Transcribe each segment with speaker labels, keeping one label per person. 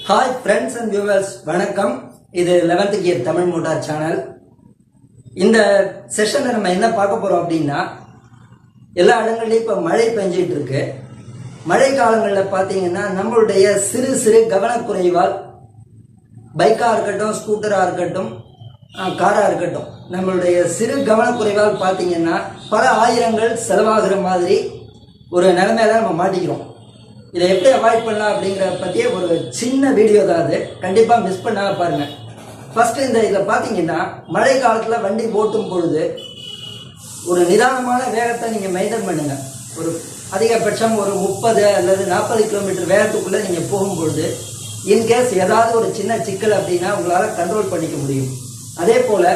Speaker 1: Hi friends and viewers, வணக்கம். இது 11th gear Tamil motor channel. இந்த செஷன்ல நம்ம என்ன பார்க்க போறோம் அப்படின்னா, எல்லா இடங்கள்லயும் இப்ப மழை பெஞ்சிட்டு இருக்கு. மழை காலங்களில் பார்த்தீங்கன்னா நம்மளுடைய சிறு சிறு கவனக்குறைவால் பைக்கா இருக்கட்டும், ஸ்கூட்டரா இருக்கட்டும், காரா இருக்கட்டும், நம்மளுடைய சிறு கவனக்குறைவால் பார்த்தீங்கன்னா பல ஆயிரங்கள் செலவாகிற மாதிரி ஒரு நிலைமையில நம்ம மாட்டிக்கிறோம். இதை எப்படி அவாய்ட் பண்ணலாம் அப்படிங்கிறத பற்றிய ஒரு சின்ன வீடியோ தான் அது. கண்டிப்பாக மிஸ் பண்ணாம பாருங்க. ஃபர்ஸ்ட் இதில் பார்த்தீங்கன்னா மழை காலத்தில் வண்டி ஓட்டும் பொழுது ஒரு நிதானமான வேகத்தை நீங்கள் மெயின்டைன் பண்ணுங்க. ஒரு அதிகபட்சம் ஒரு 30 அல்லது 40 கிலோமீட்டர் வேகத்துக்குள்ளே நீங்கள் போகும்பொழுது இன்கேஸ் ஏதாவது ஒரு சின்ன சிக்கல் அப்படின்னா உங்களால் கண்ட்ரோல் பண்ணிக்க முடியும். அதே போல்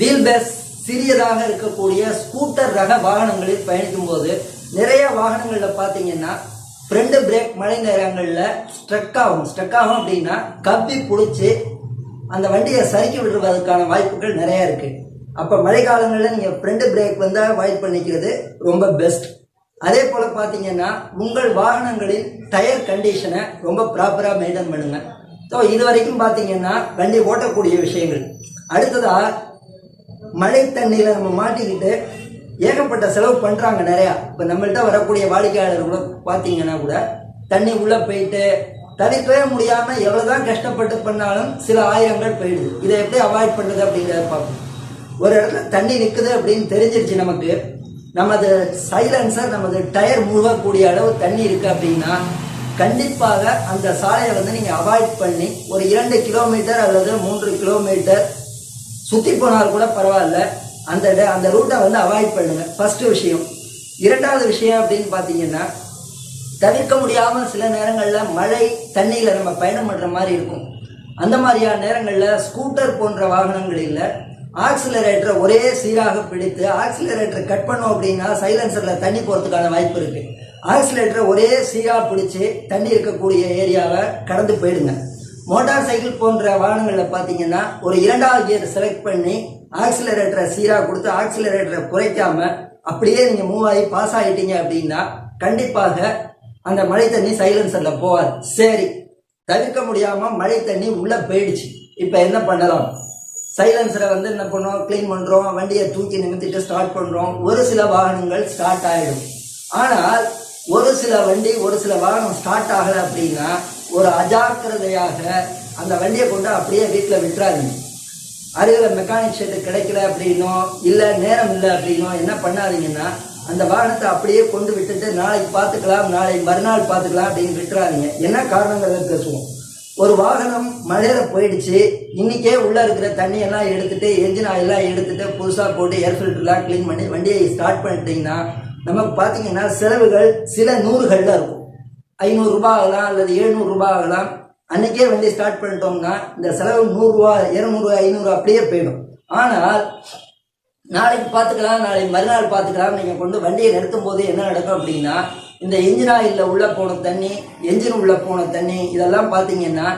Speaker 1: வீல் பேஸ் சிறியதாக இருக்கக்கூடிய ஸ்கூட்டர் ரக வாகனங்களில் பயணிக்கும் போது நிறைய வாகனங்களில் பார்த்தீங்கன்னா ஃப்ரண்ட் பிரேக் மழை நேரங்களில் ஸ்ட்ரக் ஆகும் அப்படின்னா கப்பி பிடிச்சி அந்த வண்டியை சறுக்கி விடுவதற்கான வாய்ப்புகள் நிறைய இருக்கு. அப்போ மழை காலங்களில் நீங்கள் ஃப்ரண்ட் பிரேக் வந்து அவாய்ட் பண்ணிக்கிறது ரொம்ப பெஸ்ட். அதே போல் பார்த்தீங்கன்னா உங்கள் வாகனங்களின் டயர் கண்டிஷனை ரொம்ப ப்ராப்பராக மெயின்டைன் பண்ணுங்க. ஸோ இது வரைக்கும் பார்த்தீங்கன்னா வண்டி ஓட்டக்கூடிய விஷயங்கள். அடுத்ததா மழை தண்ணியில் நம்ம மாட்டிக்கிட்டு ஏகப்பட்ட செலவு பண்ணுறாங்க நிறையா. இப்போ நம்மள்கிட்ட வரக்கூடிய வாடிக்கையாளர்கள் பார்த்தீங்கன்னா கூட தண்ணி உள்ளே போயிட்டு தவிர்க்கவே முடியாமல் எவ்வளோதான் கஷ்டப்பட்டு பண்ணாலும் சில ஆயிரங்கள் போயிடுது. இதை எப்படி அவாய்ட் பண்ணுறது அப்படிங்கிறத பார்ப்போம். ஒரு இடத்துல தண்ணி நிற்குது அப்படின்னு தெரிஞ்சிருச்சு நமக்கு, நமது சைலன்சர் நமது டயர் முழுகக்கூடிய அளவு தண்ணி இருக்குது அப்படின்னா கண்டிப்பாக அந்த சாலையை வந்து நீங்கள் அவாய்ட் பண்ணி ஒரு 2 கிலோமீட்டர் அல்லது 3 கிலோமீட்டர் சுற்றி போனால் கூட பரவாயில்ல, அந்த ரூட்டை வந்து அவாய்ட் பண்ணுங்க. ஃபர்ஸ்ட் விஷயம். இரண்டாவது விஷயம் அப்படின்னு பார்த்தீங்கன்னா, தவிர்க்க முடியாமல் சில நேரங்களில் மழை தண்ணியில் நம்ம பயணம் பண்ணுற மாதிரி இருக்கும். அந்த மாதிரியான நேரங்களில் ஸ்கூட்டர் போன்ற வாகனங்களில் ஆக்சிலரேட்டரை ஒரே சீராக பிடித்து ஆக்சிலரேட்டரை கட் பண்ணோம் அப்படின்னா சைலன்சரில் தண்ணி போகிறதுக்கான வாய்ப்பு இருக்கு. ஆக்சிலேட்டரை ஒரே சீராக பிடிச்சி தண்ணி இருக்கக்கூடிய ஏரியாவை கடந்து போயிடுங்க. மோட்டார் சைக்கிள் போன்ற வாகனங்களில் பார்த்தீங்கன்னா ஒரு 2வது கியர் செலக்ட் பண்ணி ஆக்சிலரேட்டரை சீராக கொடுத்து ஆக்சிலரேட்டரை குறைக்காம அப்படியே நீங்கள் மூவ் ஆகி பாஸ் ஆகிட்டீங்க அப்படின்னா கண்டிப்பாக அந்த மழை தண்ணி சைலன்சரில் போகாது. சரி, தவிர்க்க முடியாமல் மழை தண்ணி உள்ளே போயிடுச்சு, இப்போ என்ன பண்ணலாம்? சைலன்சரை வந்து என்ன பண்ணுறோம், க்ளீன் பண்ணுறோம், வண்டியை தூக்கி நிமித்திட்டு ஸ்டார்ட் பண்ணுறோம். ஒரு சில வாகனங்கள் ஸ்டார்ட் ஆகிடும். ஆனால் ஒரு சில வாகனம் ஸ்டார்ட் ஆகலை அப்படின்னா ஒரு அஜாக்கிரதையாக அந்த வண்டியை கொண்டு அப்படியே வீட்டில் விட்டுறாதீங்க. அருகில் மெக்கானிக் ஷெட்டு கிடைக்கல அப்படின்னோ இல்லை நேரம் இல்லை அப்படின்னோ என்ன பண்ணாதீங்கன்னா அந்த வாகனத்தை அப்படியே கொண்டு விட்டுட்டு நாளைக்கு பார்த்துக்கலாம், நாளை மறுநாள் பார்த்துக்கலாம் அப்படின்னு விட்டுறாதீங்க. என்ன காரணங்கிறத பேசுவோம். ஒரு வாகனம் மழையில போயிடுச்சு, இன்னைக்கே உள்ள இருக்கிற தண்ணியெல்லாம் எடுத்துட்டு என்ஜின் ஆயிலாம் எடுத்துட்டு புதுசாக போட்டு ஏர் ஃபில்டர்லாம் க்ளீன் பண்ணி வண்டியை ஸ்டார்ட் பண்ணிட்டீங்கன்னா நமக்கு பார்த்தீங்கன்னா செலவுகள் சில நூறுகளில் இருக்கும். 500 ரூபாய் ஆகலாம் அல்லது 700 ரூபாய் ஆகலாம். அன்னைக்கே வண்டி ஸ்டார்ட் பண்ணிட்டோம்னா இந்த செலவு 100 ரூபாய் 200 500 அப்படியே போயிடும். ஆனால் நாளைக்கு பார்த்துக்கலாம், நாளை மறுநாள் பார்த்துக்கலாம் நீங்கள் கொண்டு வண்டியை நிறுத்தும் போது என்ன நடக்கும் அப்படின்னா இந்த என்ஜின் ஆயிலில் உள்ளே போன தண்ணி, என்ஜின் உள்ளே போன தண்ணி இதெல்லாம் பார்த்தீங்கன்னா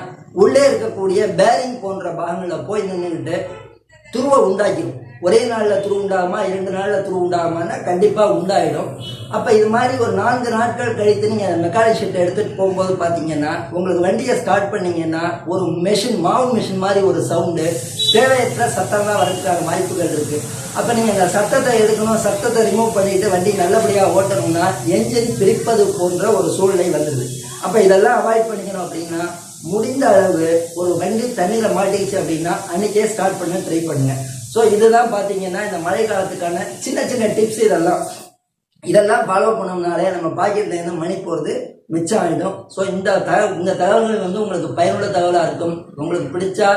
Speaker 1: உள்ளே இருக்கக்கூடிய பேரிங் போன்ற பாகங்களில் போய் நின்றுக்கிட்டு துருவை உண்டாக்கிடும். ஒரே நாளில் துரு உண்டாகுமா, 2 நாளில் துரு உண்டாகுமான்னா கண்டிப்பாக உண்டாயிடும். அப்போ இது மாதிரி ஒரு 4 நாட்கள் கழித்து நீங்கள் மெக்கானிக் ஷெட்டை எடுத்துகிட்டு போகும்போது பார்த்தீங்கன்னா உங்களுக்கு வண்டியை ஸ்டார்ட் பண்ணீங்கன்னா ஒரு மாவு மிஷின் மாதிரி ஒரு சவுண்டு, தேவையற்ற சத்தம்லாம் வரதுக்கான வாய்ப்புகள் இருக்குது. அப்போ நீங்கள் அந்த சத்தத்தை எடுக்கணும், சத்தத்தை ரிமூவ் பண்ணிட்டு வண்டி நல்லபடியாக ஓட்டணும்னா என்ஜின் பிரிப்பது போன்ற ஒரு சூழ்நிலை வந்தது. அப்போ இதெல்லாம் அவாய்ட் பண்ணிக்கணும் அப்படின்னா முடிந்த அளவு ஒரு வண்டி தண்ணியில் மாட்டிக்கிச்சு அப்படின்னா அன்னைக்கே ஸ்டார்ட் பண்ண ட்ரை பண்ணுங்க. ஸோ இதுதான் பார்த்தீங்கன்னா இந்த மழை காலத்துக்கான சின்ன சின்ன டிப்ஸ். இதெல்லாம் ஃபாலோ பண்ணோம்னாலே நம்ம பாக்கெட்லேருந்து மணி போகிறது மிச்சம் ஆகிடும். ஸோ இந்த தகவல்கள் வந்து உங்களுக்கு பயனுள்ள தகவலாக இருக்கும். உங்களுக்கு பிடிச்சா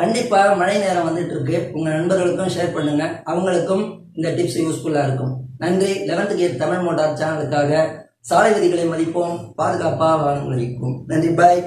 Speaker 1: கண்டிப்பாக மழை நேரம் வந்துட்டு இருக்கு, உங்கள் நண்பர்களுக்கும் ஷேர் பண்ணுங்க, அவங்களுக்கும் இந்த டிப்ஸ் யூஸ்ஃபுல்லாக இருக்கும். நன்றி. 11th கியர் தமிழ் மோட்டார் சேனலுக்காக சாலை விதிகளை மதிப்போம், பாதுகாப்பாக வாகனம் மதிப்போம். நன்றி, பாய்.